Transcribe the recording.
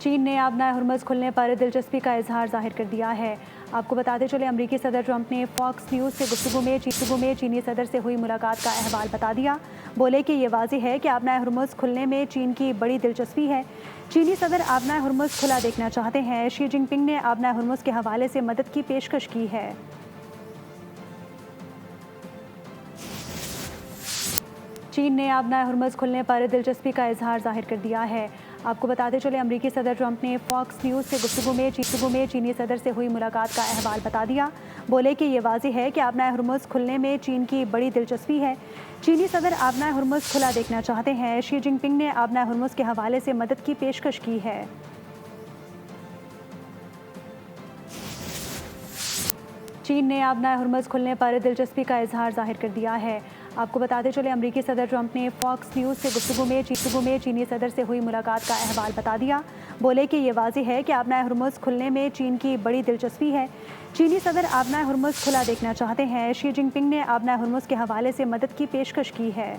चीन ने आबनाए हुर्मुज़ खुलने पर दिलचस्पी का इजहार जाहिर कर दिया है। आपको बताते चले अमरीकी सदर ट्रंप ने फॉक्स न्यूज़ से गुफ्तगू में चीनी सदर से हुई मुलाकात का अहवाल बता दिया। बोले कि ये वाज़ेह है कि आबनाए हुर्मुज़ खुलने में चीन की बड़ी दिलचस्पी है। चीनी सदर आबनाए हुर्मुज़ खुला देखना चाहते हैं। शी जिनपिंग ने आबनाए हुर्मुज़ के हवाले से मदद की पेशकश की है। चीन ने आबनाए हुर्मुज़ खुलने पर दिलचस्पी का इजहार जाहिर कर दिया है। आपको बताते चले अमरीकी सदर ट्रंप ने फॉक्स न्यूज़ से गुफ्तगू में चीनी सदर से हुई मुलाकात का अहवाल बता दिया। बोले कि ये वाज़ेह है कि आबनाए हुर्मुज़ खुलने में चीन की बड़ी दिलचस्पी है। चीनी सदर आबनाए हुर्मुज़ खुला देखना चाहते हैं। शी जिनपिंग ने आबनाए हुर्मुज़ के हवाले से मदद की पेशकश की है। चीन ने आबनाए हुर्मुज़ खुलने पर दिलचस्पी का इजहार जाहिर कर दिया है। आपको बताते चले अमरीकी सदर ट्रंप ने फॉक्स न्यूज़ से गुफ्तगू में चीनी सदर से हुई मुलाकात का अहवाल बता दिया। बोले कि ये वाज़ेह है कि आबनाए हुर्मुज़ खुलने में चीन की बड़ी दिलचस्पी है। चीनी सदर आबनाए हुर्मुज़ खुला देखना चाहते हैं। शी जिनपिंग ने आबनाए हुर्मुज़ के हवाले से मदद की पेशकश की है।